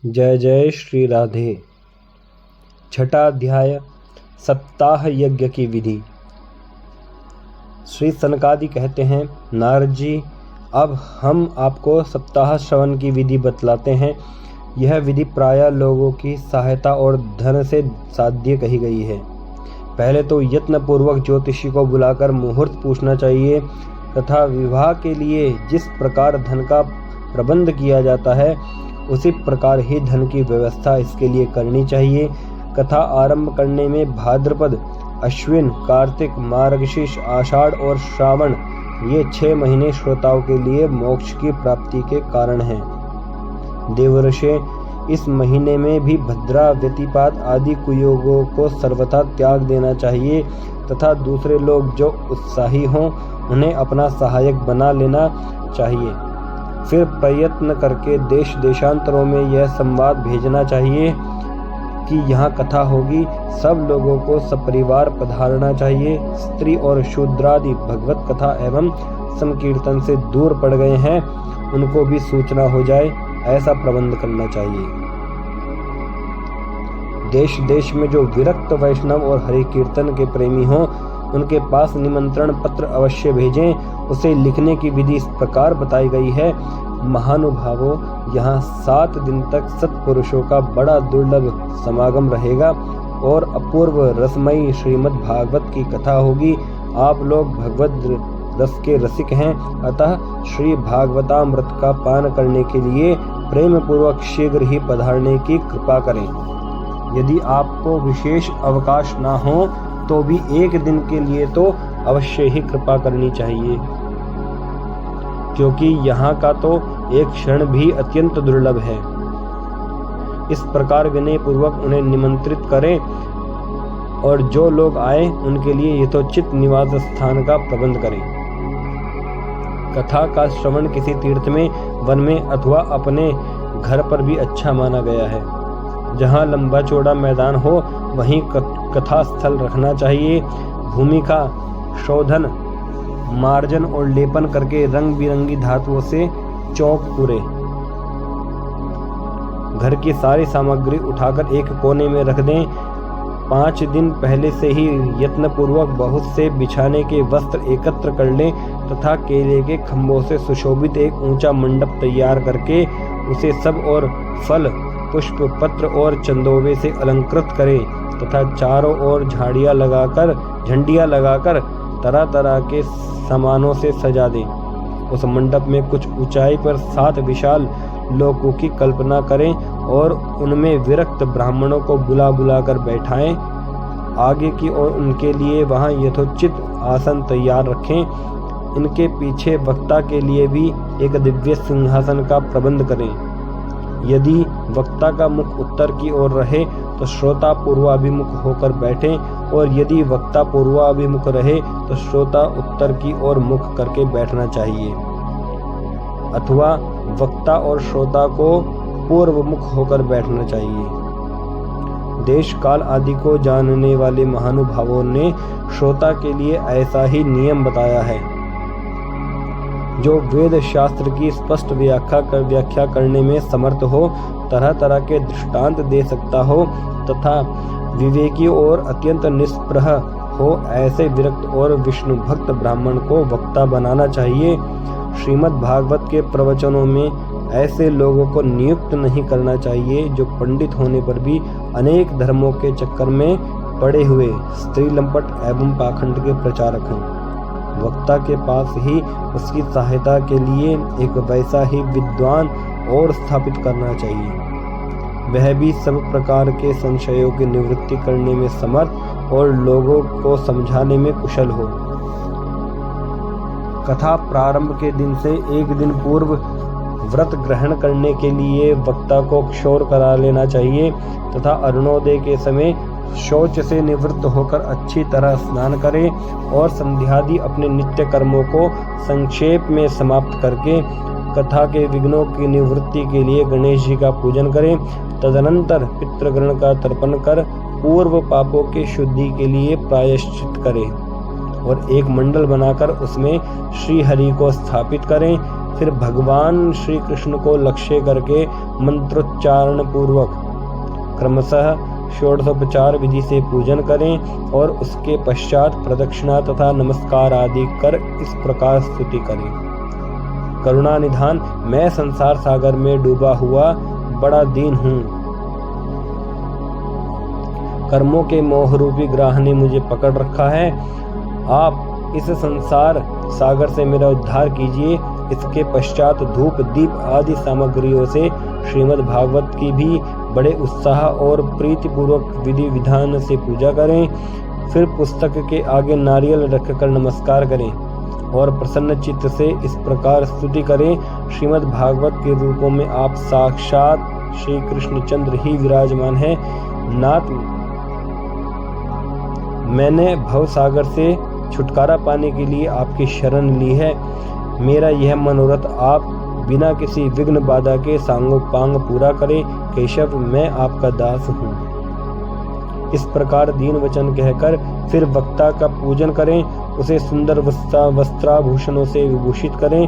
जय जय श्री राधे। छठा अध्याय सप्ताह यज्ञ की विधि। श्री सनकादि कहते हैं, नारद जी, अब हम आपको सप्ताह श्रवण की विधि बतलाते हैं। यह विधि प्रायः लोगों की सहायता और धन से साध्य कही गई है। पहले तो यत्न पूर्वक ज्योतिषी को बुलाकर मुहूर्त पूछना चाहिए तथा विवाह के लिए जिस प्रकार धन का प्रबंध किया जाता है उसी प्रकार ही धन की व्यवस्था इसके लिए करनी चाहिए। कथा आरंभ करने में भाद्रपद, अश्विन, कार्तिक, मार्गशीर्ष, आषाढ़ और श्रावण ये 6 महीने श्रोताओं के लिए मोक्ष की प्राप्ति के कारण हैं। देवर्षि इस महीने में भी भद्रा, व्यतिपात आदि कुयोगों को सर्वथा त्याग देना चाहिए तथा दूसरे लोग जो उत्साही हों उन्हें अपना सहायक बना लेना चाहिए। फिर प्रयत्न करके देश देशांतरों में यह संवाद भेजना चाहिए कि यहाँ कथा होगी, सब लोगों को सपरिवार पधारना चाहिए। स्त्री और शूद्रादि भगवत कथा एवं संकीर्तन से दूर पड़ गए हैं उनको भी सूचना हो जाए, ऐसा प्रबंध करना चाहिए। देश देश में जो विरक्त वैष्णव और हरि कीर्तन के प्रेमी हों उनके पास निमंत्रण पत्र अवश्य भेजें। उसे लिखने की विधि इस प्रकार बताई गई है। महानुभावों, यहाँ 7 दिन तक सत्पुरुषों का बड़ा दुर्लभ समागम रहेगा और अपूर्व रसमयी श्रीमद् भागवत की कथा होगी। आप लोग भगवत रस के रसिक हैं, अतः श्री भागवतामृत का पान करने के लिए प्रेम पूर्वक शीघ्र ही पधारने की कृपा करें। यदि आपको विशेष अवकाश ना हो तो भी 1 दिन के लिए तो अवश्य ही कृपा करनी चाहिए, क्योंकि यहाँ का तो एक क्षण भी अत्यंत दुर्लभ है। इस प्रकार विनय पूर्वक उन्हें निमंत्रित करें और जो लोग आए उनके लिए यथोचित निवास स्थान का प्रबंध करें। कथा का श्रवण किसी तीर्थ में, वन में अथवा अपने घर पर भी अच्छा माना गया है। जहाँ लंबा चौड़ा मैदान हो वहीं कथा स्थल रखना चाहिए। भूमि का शोधन, मार्जन और लेपन करके रंग बिरंगी धातुओं से चौक पूरे। घर की सारी सामग्री उठाकर एक कोने में रख दें। 5 दिन पहले से ही यत्न पूर्वक बहुत से बिछाने के वस्त्र एकत्र कर लें तथा केले के खंभों से सुशोभित एक ऊंचा मंडप तैयार करके उसे सब और फल, पुष्प, पत्र और चंदोवे से अलंकृत करें तथा चारों ओर झंडियां लगाकर तरह तरह के सामानों से सजा दें। उस मंडप में कुछ ऊंचाई पर 7 विशाल लोकों की कल्पना करें और उनमें विरक्त ब्राह्मणों को बुला बुला कर बैठाएं। आगे की ओर उनके लिए वहां यथोचित आसन तैयार रखें। इनके पीछे वक्ता के लिए भी एक दिव्य सिंहासन का प्रबंध करें। यदि वक्ता का मुख उत्तर की ओर रहे तो श्रोता पूर्वाभिमुख होकर बैठें और यदि वक्ता पूर्वाभिमुख रहे तो श्रोता उत्तर की ओर मुख करके बैठना चाहिए, अथवा वक्ता और श्रोता को पूर्वमुख होकर बैठना चाहिए। देश काल आदि को जानने वाले महानुभावों ने श्रोता के लिए ऐसा ही नियम बताया है। जो वेद शास्त्र की स्पष्ट व्याख्या करने में समर्थ हो, तरह तरह के दृष्टांत दे सकता हो तथा विवेकी और अत्यंत निष्प्रह हो, ऐसे विरक्त और विष्णु भक्त ब्राह्मण को वक्ता बनाना चाहिए। श्रीमद् भागवत के प्रवचनों में ऐसे लोगों को नियुक्त नहीं करना चाहिए जो पंडित होने पर भी अनेक धर्मों के चक्कर में पड़े हुए स्त्री लंपट एवं पाखंड के प्रचारक हों। वक्ता के पास ही उसकी सहायता के लिए एक वैसा ही विद्वान और स्थापित करना चाहिए, वह भी सब प्रकार के संशयों की निवृत्ति करने में समर्थ और लोगों को समझाने में कुशल हो। कथा प्रारंभ के दिन से 1 दिन पूर्व व्रत ग्रहण करने के लिए वक्ता को क्षौर करा लेना चाहिए तथा अरुणोदय के समय शौच से निवृत्त होकर अच्छी तरह स्नान करें और संध्यादि अपने नित्य कर्मों को संक्षेप में समाप्त करके कथा के विघ्नों की निवृत्ति के लिए गणेश जी का पूजन करें। तदनंतर पितृगण का तर्पण कर पूर्व पापों के शुद्धि के लिए प्रायश्चित करें और एक मंडल बनाकर उसमें श्री हरि को स्थापित करें। फिर भगवान श्री कृष्ण को लक्ष्य करके मंत्रोच्चारण पूर्वक क्रमशः षोडशोपचार विधि से पूजन करें और उसके पश्चात प्रदक्षिणा तथा नमस्कार आदि कर इस प्रकार स्तुति करें। करुणा निधान, मैं संसार सागर में डूबा हुआ बड़ा दीन हूँ। कर्मों के मोह रूपी ग्राह ने मुझे पकड़ रखा है। आप इस संसार सागर से मेरा उद्धार कीजिए। इसके पश्चात धूप दीप आदि सामग्रियों से श्रीमद् भागवत की भी बड़े उत्साह और प्रीतिपूर्वक विधि विधान से पूजा करें। फिर पुस्तक के आगे नारियल रखकर नमस्कार करें और प्रसन्न चित्त से इस प्रकार स्तुति करें। श्रीमद् भागवत के रूपों में आप साक्षात श्री कृष्णचंद्र ही विराजमान हैं। नाथ, मैंने भवसागर से छुटकारा पाने के लिए आपकी शरण ली है। मेरा यह मनोरथ आप बिना किसी विघ्न बाधा के सांगोपांग पूरा करें। केशव, मैं आपका दास हूँ। इस प्रकार दीन वचन कहकर फिर वक्ता का पूजन करें, उसे सुंदर वस्त्राभूषणों से विभूषित करें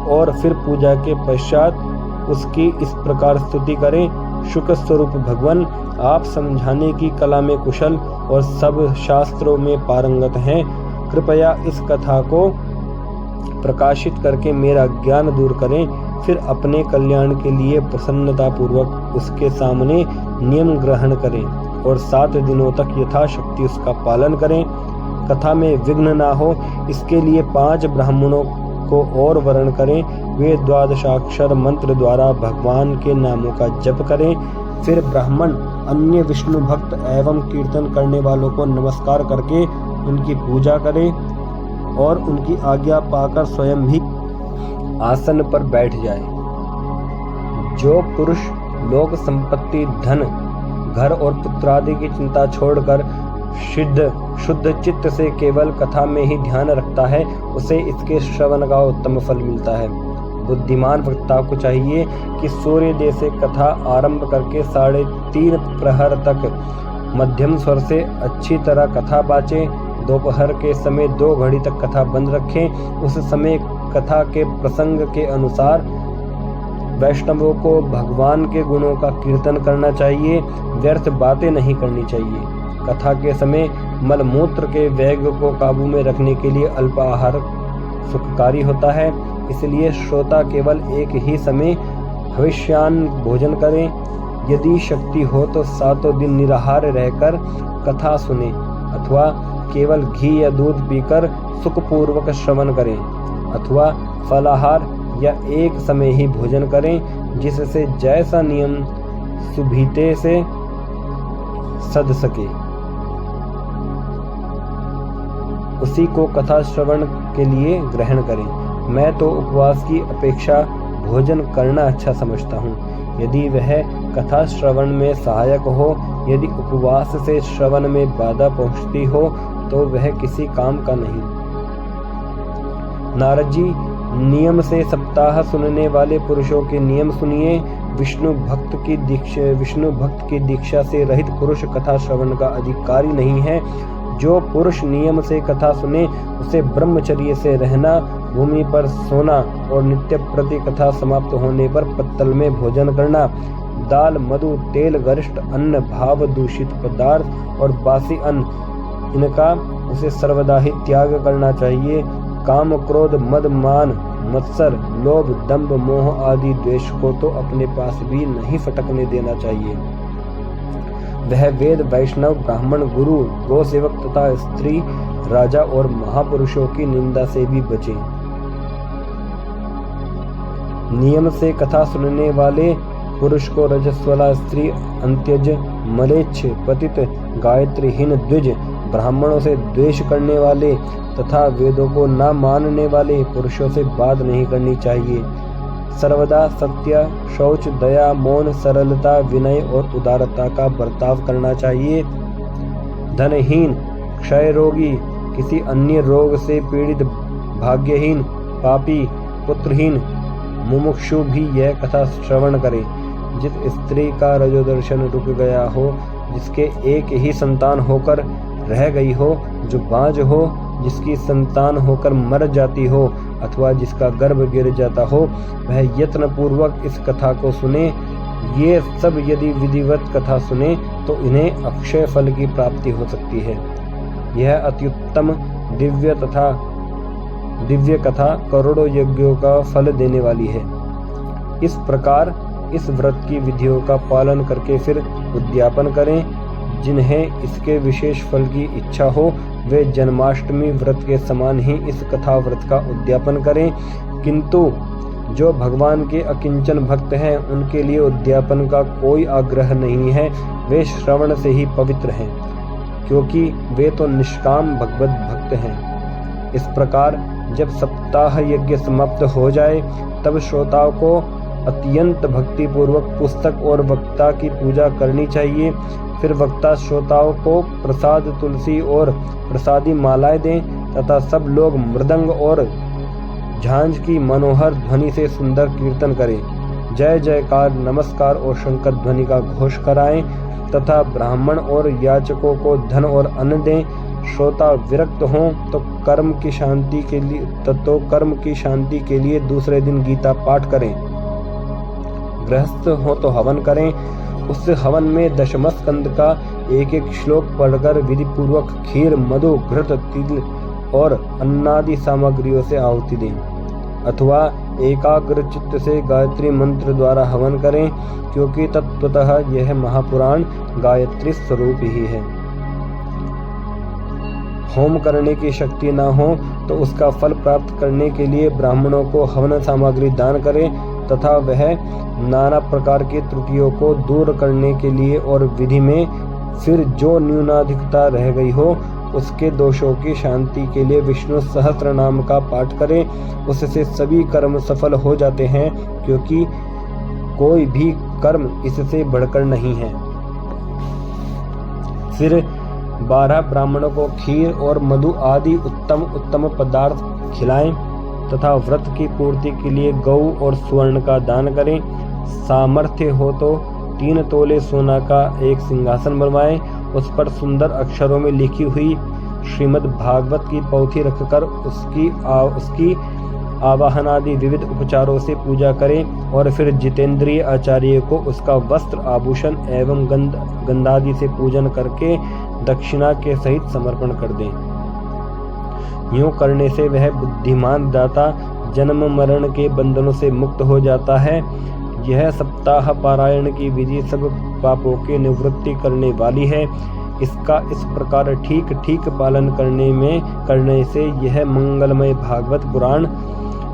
और फिर पूजा के पश्चात उसकी इस प्रकार स्तुति करें। शुक स्वरूप भगवान, आप समझाने की कला में कुशल और सब शास्त्रों में पारंगत हैं। कृपया इस कथा को प्रकाशित करके मेरा ज्ञान दूर करें। फिर अपने कल्याण के लिए प्रसन्नता पूर्वक उसके सामने नियम ग्रहण करें और 7 दिनों तक यथाशक्ति उसका पालन करें। कथा में विघ्न ना हो, इसके लिए 5 ब्राह्मणों को और वर्ण करें। वे 12 मंत्र द्वारा भगवान के नामों का जप करें। फिर ब्राह्मण अन्य विष्णु भक्त एवं कीर्तन करने वालों को नमस्कार करके उनकी पूजा करें और उनकी आज्ञा पाकर स्वयं भी आसन पर बैठ जाए। जो पुरुष लोक संपत्ति, धन, घर और पुत्र आदि की चिंता छोड़कर शुद्ध चित्त से केवल कथा में ही ध्यान रखता है, उसे इसके श्रवण का उत्तम फल मिलता है। बुद्धिमान वक्ता को चाहिए कि सूर्योदय से कथा आरंभ करके 3:30 प्रहर तक मध्यम स्वर से अच्छी तरह कथा बाचे। दोपहर के समय 2 घड़ी तक कथा बंद रखें। उस समय कथा के प्रसंग के अनुसार वैष्णवों को भगवान के गुणों का कीर्तन करना चाहिए। व्यर्थ बातें नहीं करनी चाहिए। कथा के समय मलमूत्र के वेग को काबू में रखने के लिए अल्पाहार सुखकारी होता है। इसलिए श्रोता केवल एक ही समय हविष्यान्न भोजन करें। यदि शक्ति हो तो 7 दिन निराहार रहकर कथा सुने अथवा केवल घी या दूध पीकर सुखपूर्वक श्रवण करें अथवा फलाहार या एक समय ही भोजन करें, जिससे जैसा नियम सुभीते से सध सके उसी को कथा श्रवण के लिए ग्रहण करें। मैं तो उपवास की अपेक्षा भोजन करना अच्छा समझता हूँ, यदि वह कथा श्रवण में सहायक हो। यदि उपवास से श्रवण में बाधा पहुँचती हो तो वह किसी काम का नहीं। नारद जी, नियम से सप्ताह सुनने वाले पुरुषों के नियम सुनिए। विष्णु भक्त की दीक्षा से रहित पुरुष कथा श्रवण का अधिकारी नहीं है। जो पुरुष नियम से कथा सुने उसे ब्रह्मचर्य से रहना, भूमि पर सोना और नित्य प्रति कथा समाप्त होने पर पत्तल में भोजन करना, दाल, मधु, तेल, गरिष्ठ अन्न, भाव दूषित पदार्थ और बासी अन्न, इनका उसे सर्वदा ही त्याग करना चाहिए। काम, क्रोध, मद, मान, मत्सर, लोभ, दंभ, मोह आदि द्वेष को तो अपने पास भी नहीं फटकने देना चाहिए। वह वेद, वैष्णव, ब्राह्मण, गुरु, गो सेवक तथा स्त्री, राजा और महापुरुषों की निंदा से भी बचे। नियम से कथा सुनने वाले पुरुष को रजस्वला स्त्री, अंत्यज, मलेच्छ, पतित, गायत्रीहीन, द्विज, ब्राह्मणों से द्वेष करने वाले तथा वेदों को न मानने वाले पुरुषों से बात नहीं करनी चाहिए। सर्वदा सत्य, शौच, दया, मौन, सरलता, विनय और उदारता का बर्ताव करना चाहिए। धनहीन, क्षय रोगी, किसी अन्य रोग से पीड़ित, भाग्यहीन, पापी, पुत्रहीन, मुमुक्षु भी यह कथा श्रवण करे। जिस स्त्री का रजोदर्शन रुक गया हो, जिसके एक ही संतान होकर रह गई हो, जो बांझ हो, जिसकी संतान होकर मर जाती हो, अथवा जिसका गर्भ गिर जाता हो वह यत्न पूर्वक इस कथा को सुने। ये सब यदि विधिवत कथा सुने तो इन्हें अक्षय फल की प्राप्ति हो सकती है। यह अत्युत्तम दिव्य कथा करोड़ों यज्ञों का फल देने वाली है। इस प्रकार इस व्रत की विधियों का पालन करके फिर उद्यापन करें। जिन्हें इसके विशेष फल की इच्छा हो वे जन्माष्टमी व्रत के समान ही इस कथा व्रत का उद्यापन करें, किंतु जो भगवान के अकिंचन भक्त हैं उनके लिए उद्यापन का कोई आग्रह नहीं है। वे श्रवण से ही पवित्र हैं, क्योंकि वे तो निष्काम भगवत भक्त हैं। इस प्रकार जब सप्ताह यज्ञ समाप्त हो जाए तब श्रोताओं को अत्यंत भक्ति पूर्वक पुस्तक और वक्ता की पूजा करनी चाहिए। फिर वक्ता श्रोताओं को प्रसाद तुलसी और प्रसादी मालाएं दें तथा सब लोग मृदंग और झांझ की मनोहर ध्वनि से सुंदर कीर्तन करें। जय जयकार, नमस्कार और शंकर ध्वनि का घोष कराएं तथा ब्राह्मण और याचकों को धन और अन्न दें। श्रोता विरक्त हों तो कर्म की शांति के लिए दूसरे दिन गीता पाठ करें। गृहस्थ हो तो हवन करें। उस हवन में दशमस्कंद का एक एक श्लोक पढ़कर विधि पूर्वक खीर, मधु, घृत, तिल और अन्नादि सामग्रियों से आहुति दें, अथवा एकाग्र चित्त से गायत्री मंत्र द्वारा हवन करें, क्योंकि तत्वतः यह महापुराण गायत्री स्वरूप ही है। होम करने की शक्ति न हो तो उसका फल प्राप्त करने के लिए ब्राह्मणों को हवन सामग्री दान करें तथा वह नाना प्रकार की त्रुटियों को दूर करने के लिए और विधि में फिर जो न्यूनाधिकता रह गई हो उसके दोषों की शांति के लिए विष्णु सहस्त्र नाम का पाठ करें। उससे सभी कर्म सफल हो जाते हैं, क्योंकि कोई भी कर्म इससे बढ़कर नहीं है। फिर 12 ब्राह्मणों को खीर और मधु आदि उत्तम पदार्थ खिलाएं तथा व्रत की पूर्ति के लिए गौ और स्वर्ण का दान करें। सामर्थ्य हो तो 3 तोले सोना का एक सिंहासन बनवाएं। उस पर सुंदर अक्षरों में लिखी हुई श्रीमद् भागवत की पोथी रखकर उसकी आवाहन आदि विविध उपचारों से पूजा करें और फिर जितेंद्रिय आचार्य को उसका वस्त्र, आभूषण एवं गंधादि से पूजन करके दक्षिणा के सहित समर्पण कर दें। यूं करने से वह बुद्धिमान दाता जन्म मरण के बंधनों से मुक्त हो जाता है। यह सप्ताह पारायण की विधि सब पापों की निवृत्ति करने वाली है। इसका इस प्रकार ठीक पालन करने से यह मंगलमय भागवत पुराण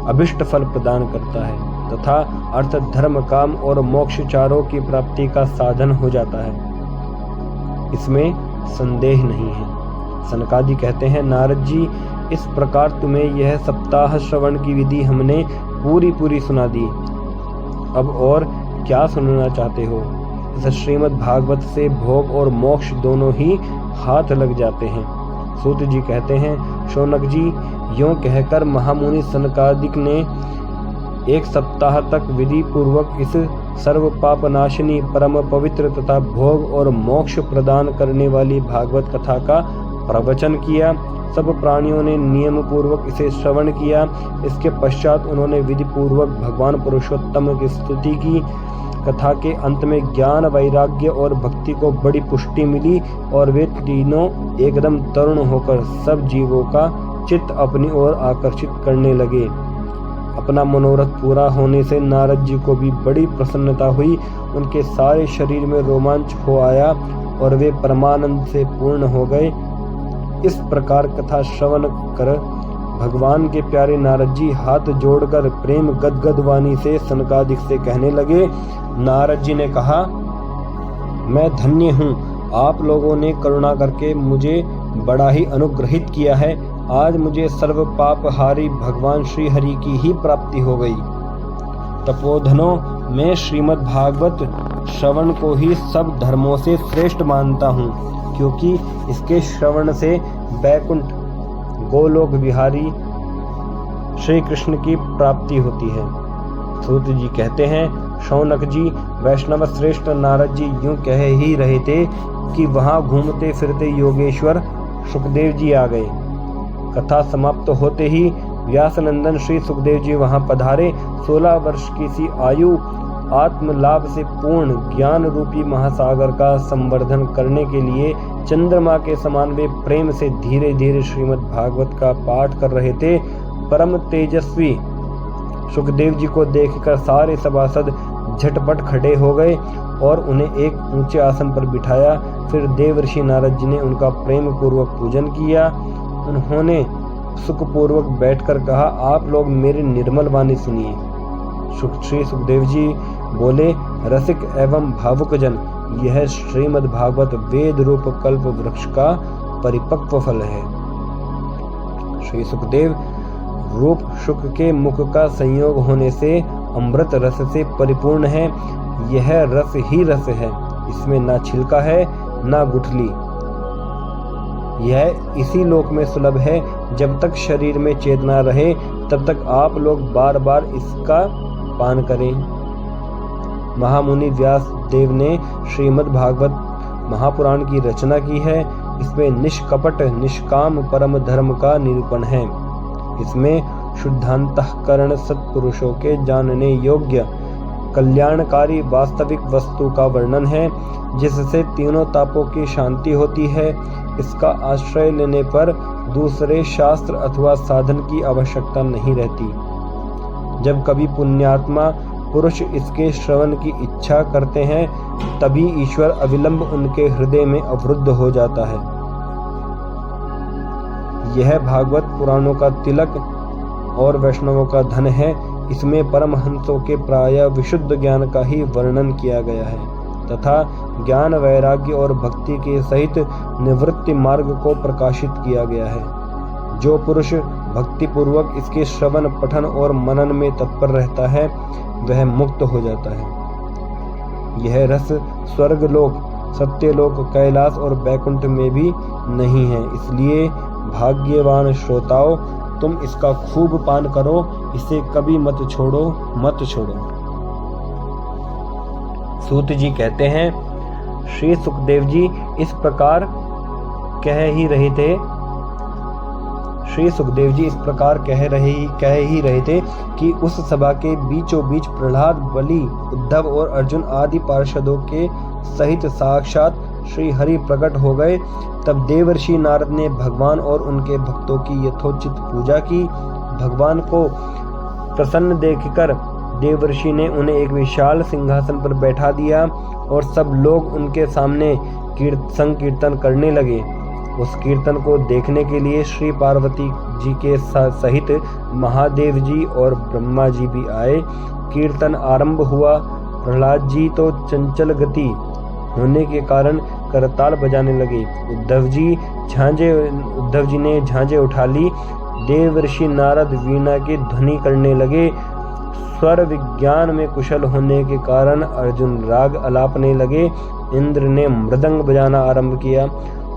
अभिष्ट फल प्रदान करता है तथा अर्थ, धर्म, काम और मोक्ष चारों की प्राप्ति का साधन हो जाता है। इसमें संदेह नहीं है। सनकादि कहते हैं, नारद जी, इस प्रकार तुम्हें यह सप्ताह श्रवण की विधि हमने पूरी सुना दी। अब और क्या सुनना चाहते हो? इस श्रीमद् भागवत से भोग और मोक्ष दोनों ही हाथ लग जाते हैं। सूत जी कहते हैं, शौनक जी, यूं कहकर महामुनि सनकादिक ने 1 सप्ताह तक विधि पूर्वक इस सर्व पापनाशिनी, परम पवित्र तथा भोग और मोक्ष प्रदान करने वाली भागवत कथा का प्रवचन किया। सब प्राणियों ने नियम पूर्वक इसे श्रवण किया। इसके पश्चात उन्होंने विधि पूर्वक भगवान पुरुषोत्तम की स्तुति की। कथा के अंत में ज्ञान, वैराग्य और भक्ति को बड़ी पुष्टि मिली और वे तीनों एकदम तरुण होकर सब जीवों का चित्त अपनी ओर आकर्षित करने लगे। अपना मनोरथ पूरा होने से नारद जी को भी बड़ी प्रसन्नता हुई। उनके सारे शरीर में रोमांच हो आया और वे परमानंद से पूर्ण हो गए। इस प्रकार कथा श्रवण कर भगवान के प्यारे नारद जी हाथ जोड़कर प्रेम गदगद वाणी से सनकादिक से कहने लगे। नारद जी ने कहा, मैं धन्य हूँ, आप लोगों ने करुणा करके मुझे बड़ा ही अनुग्रहित किया है। आज मुझे सर्व पापहारी भगवान श्री हरि की ही प्राप्ति हो गई। तपोधनों, मैं श्रीमद् भागवत श्रवण को ही सब धर्मों से श्रेष्ठ मानता हूँ, क्योंकि इसके श्रवण से बैकुंठ गोलोक विहारी श्री कृष्ण की प्राप्ति होती है। सूत जी कहते हैं, शौनक जी, वैष्णव श्रेष्ठ नारद जी यूं कह ही रहे थे कि वहां घूमते फिरते योगेश्वर सुखदेव जी आ गए। कथा समाप्त होते ही व्यासनंदन श्री सुखदेव जी वहां पधारे। 16 वर्ष की सी आयु आत्मलाभ से पूर्ण ज्ञान रूपी महासागर का संवर्धन करने के लिए चंद्रमा के समान वे प्रेम से धीरे धीरे श्रीमद् भागवत का पाठ कर रहे थे। परम तेजस्वी सुखदेव जी को देखकर सारे सभासद झटपट खड़े हो गए और उन्हें एक ऊंचे आसन पर बिठाया। फिर देवर्षि नारद जी ने उनका प्रेम पूर्वक पूजन किया। उन्होंने सुखपूर्वक बैठकर कहा, आप लोग मेरी निर्मल वाणी सुनिए। श्री सुखदेव जी बोले, रसिक एवं भावुक जन, यह श्रीमद् भागवत वेद रूप कल्प वृक्ष का परिपक्व फल है। श्री सुखदेव, रूप शुक के मुख का संयोग होने से अमृत रस से परिपूर्ण है। यह रस ही रस है, इसमें ना छिलका है ना गुठली। यह इसी लोक में सुलभ है। जब तक शरीर में चेतना रहे तब तक आप लोग बार बार इसका पान करें। महामुनि व्यास देव ने श्रीमद् भागवत महापुराण की रचना की है। इसमें निष्कपट निष्काम परम धर्म का निरूपण है। इसमें शुद्धांतःकरण सत्पुरुषों के जानने योग्य कल्याणकारी वास्तविक वस्तु का वर्णन है, जिससे तीनों तापों की शांति होती है। इसका आश्रय लेने पर दूसरे शास्त्र अथवा साधन की आवश्यकता नहीं रहती। जब कभी पुण्यात्मा पुरुष इसके श्रवण की इच्छा करते हैं, तभी ईश्वर अविलंब उनके हृदय में अवरुद्ध हो जाता है। यह भागवत पुराणों का तिलक और वैष्णवों का धन है। इसमें परमहंसों के प्रायः विशुद्ध ज्ञान का ही वर्णन किया गया है तथा ज्ञान वैराग्य और भक्ति के सहित निवृत्ति मार्ग को प्रकाशित किया गया है। जो पुरुष भक्ति पूर्वक इसके श्रवण पठन और मनन में तत्पर रहता है, वह मुक्त हो जाता है। यह रस स्वर्गलोक, सत्यलोक, कैलाश और बैकुंठ में भी नहीं है। इसलिए भाग्यवान श्रोताओं, तुम इसका खूब पान करो, इसे कभी मत छोड़ो, मत छोड़ो। सूत जी कहते हैं, श्री सुखदेव जी इस प्रकार कह ही रहे थे कि उस सभा के बीचों बीच प्रहलाद, बलि, उद्धव और अर्जुन आदि पार्षदों के सहित साक्षात श्री हरि प्रकट हो गए। तब देवर्षि नारद ने भगवान और उनके भक्तों की यथोचित पूजा की। भगवान को प्रसन्न देखकर देवर्षि ने उन्हें एक विशाल सिंहासन पर बैठा दिया और सब लोग उनके सामने संकीर्तन करने लगे। उस कीर्तन को देखने के लिए श्री पार्वती जी के सहित महादेव जी और ब्रह्मा जी भी आए। कीर्तन आरंभ हुआ। प्रहलाद जी तो चंचल गति होने के कारण करताल बजाने लगे। उद्धव जी ने झांझे उठा ली। देवर्षि नारद वीणा की ध्वनि करने लगे। स्वर विज्ञान में कुशल होने के कारण अर्जुन राग आलापने लगे। इंद्र ने मृदंग बजाना आरंभ किया।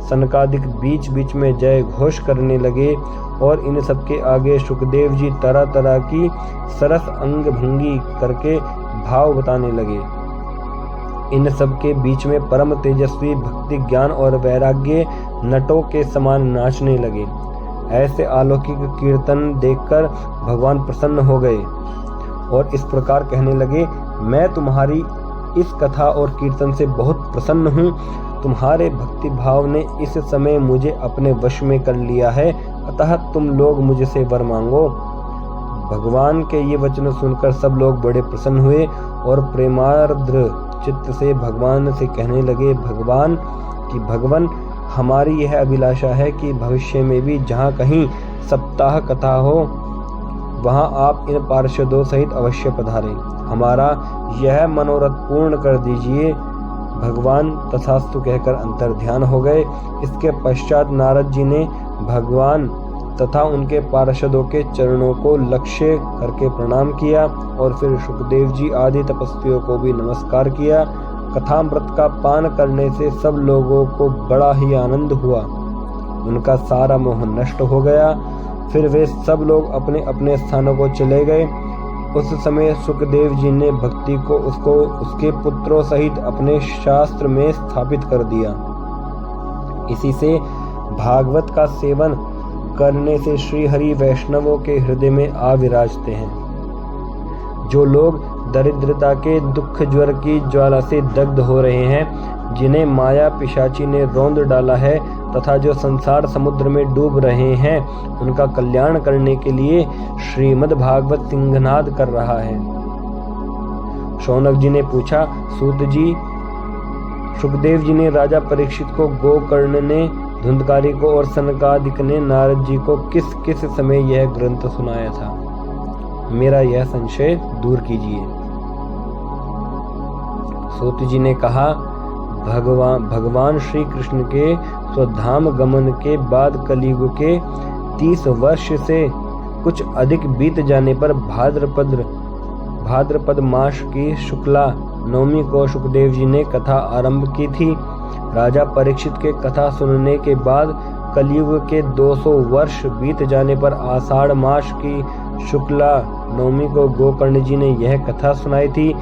सनकादिक बीच बीच में जय घोष करने लगे और इन सबके आगे सुखदेव जी तरह तरह की सरस अंग भंगी करके भाव बताने लगे। इन सब के बीच में परम तेजस्वी भक्ति ज्ञान और वैराग्य नटों के समान नाचने लगे। ऐसे अलौकिक कीर्तन देखकर भगवान प्रसन्न हो गए और इस प्रकार कहने लगे, मैं तुम्हारी इस कथा और कीर्तन से बहुत प्रसन्न हूँ। तुम्हारे भक्ति भाव ने इस समय मुझे अपने वश में कर लिया है, अतः तुम लोग मुझसे वर मांगो। भगवान के ये वचन सुनकर सब लोग बड़े प्रसन्न हुए और प्रेमार्द्र चित्त से भगवान से कहने लगे, भगवान हमारी यह अभिलाषा है कि भविष्य में भी जहाँ कहीं सप्ताह कथा हो, वहाँ आप इन पार्षदों सहित अवश्य पधारें। हमारा यह मनोरथ पूर्ण कर दीजिए। भगवान तथास्तु कहकर अंतर ध्यान हो गए। इसके पश्चात नारद जी ने भगवान तथा उनके पार्षदों के चरणों को लक्ष्य करके प्रणाम किया और फिर सुखदेव जी आदि तपस्वियों को भी नमस्कार किया। कथामृत का पान करने से सब लोगों को बड़ा ही आनंद हुआ। उनका सारा मोह नष्ट हो गया। फिर वे सब लोग अपने अपने स्थानों को चले गए। उस समय सुखदेव जी ने भक्ति को उसके पुत्रों सहित अपने शास्त्र में स्थापित कर दिया। इसी से भागवत का सेवन करने से श्री हरि वैष्णवों के हृदय में आ विराजते हैं। जो लोग दरिद्रता के दुख ज्वर की ज्वाला से दग्ध हो रहे हैं, जिन्हें माया पिशाची ने रौंद डाला है तथा जो संसार समुद्र में डूब रहे हैं, उनका कल्याण करने के लिए श्रीमद् भागवत सिंहनाद कर रहा है। शौनक जी ने पूछा, सूत जी, सुखदेव जी ने राजा परीक्षित को, गोकर्ण ने धुंधकारी को और सनकादिक ने नारद जी को किस किस समय यह ग्रंथ सुनाया था? मेरा यह संशय दूर कीजिए। सूत जी ने कहा, भगवान श्री कृष्ण के स्वधाम गमन के बाद कलियुग के 30 वर्ष से कुछ अधिक बीत जाने पर भाद्रपद मास की शुक्ला नवमी को सुखदेव जी ने कथा आरंभ की थी। राजा परीक्षित के कथा सुनने के बाद कलियुग के 200 वर्ष बीत जाने पर आषाढ़ मास की शुक्ला नवमी को गोकर्ण जी ने यह कथा सुनाई थी।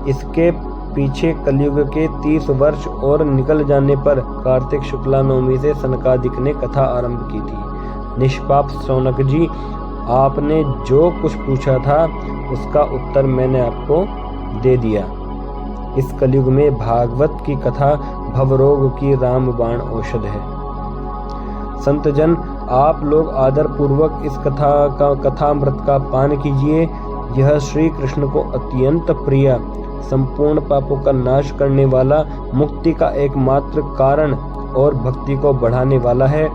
इसके पीछे कलियुग के 30 वर्ष और निकल जाने पर कार्तिक शुक्ला नवमी से सनकादिक ने कथा आरंभ की थी। निष्पाप शौनक जी, आपने जो कुछ पूछा था उसका उत्तर मैंने आपको दे दिया। इस कलयुग में भागवत की कथा भवरोग की रामबाण औषध है। संतजन, आप लोग आदर पूर्वक इस कथामृत का पान कीजिए। यह श्री कृष्ण को अत्यंत प्रिय, संपूर्ण पापों का नाश करने वाला, मुक्ति का एकमात्र कारण और भक्ति को बढ़ाने वाला है।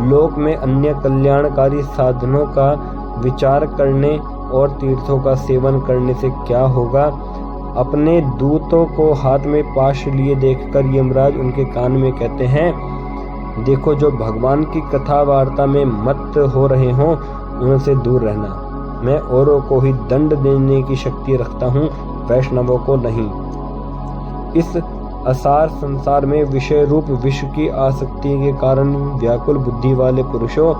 लोक में अन्य कल्याणकारी साधनों का विचार करने और तीर्थों का सेवन करने से क्या होगा? अपने दूतों को हाथ में पाश लिए देखकर यमराज उनके कान में कहते हैं, देखो, जो भगवान की कथा वार्ता में मत हो रहे हों उनसे दूर रहना। मैं औरों को ही दंड देने की शक्ति रखता हूँ, वैष्णवों को नहीं। इस असार संसार में विषय रूप विष की आसक्ति के कारण व्याकुल बुद्धि वाले पुरुषों,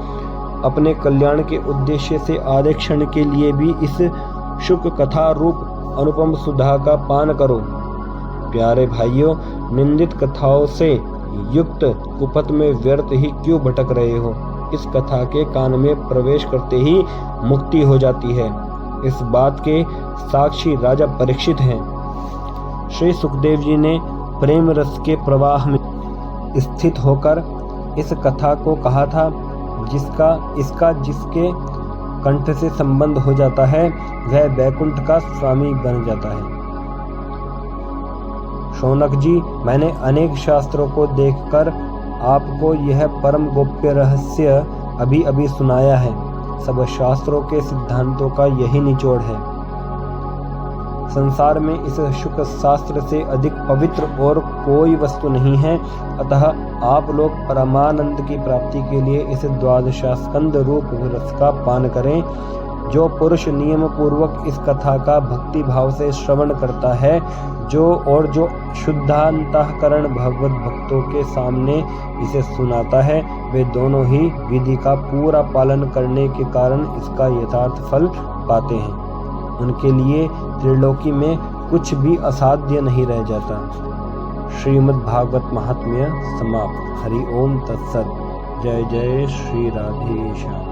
अपने कल्याण के उद्देश्य से आधे क्षण के लिए भी इस शुक कथा रूप अनुपम सुधा का पान करो। प्यारे भाइयों, निंदित कथाओं से युक्त कुपथ में व्यर्थ ही क्यों भटक रहे हो? इस कथा के कान में प्रवेश करते ही मुक्ति हो जाती है। इस बात के साक्षी राजा परीक्षित हैं। श्री सुखदेव जी ने प्रेम रस के प्रवाह में स्थित होकर इस कथा को कहा था। जिसके कंठ से संबंध हो जाता है वह वैकुंठ का स्वामी बन जाता है। शौनक जी, मैंने अनेक शास्त्रों को देखकर आपको यह परम गोप्य रहस्य अभी अभी सुनाया है। सब शास्त्रों के सिद्धांतों का यही निचोड़ है। संसार में इस शुक शास्त्र से अधिक पवित्र और कोई वस्तु नहीं है। अतः आप लोग परमानंद की प्राप्ति के लिए इस द्वादशास्कंद रूप रस का पान करें। जो पुरुष नियम पूर्वक इस कथा का भक्ति भाव से श्रवण करता है, जो शुद्धांतःकरण भगवत भक्तों के सामने इसे सुनाता है, वे दोनों ही विधि का पूरा पालन करने के कारण इसका यथार्थ फल पाते हैं। उनके लिए त्रिलोकी में कुछ भी असाध्य नहीं रह जाता। श्रीमद् भागवत महात्म्य समाप्त। हरि ओम तत्सत। जय जय श्री राधेश्याम।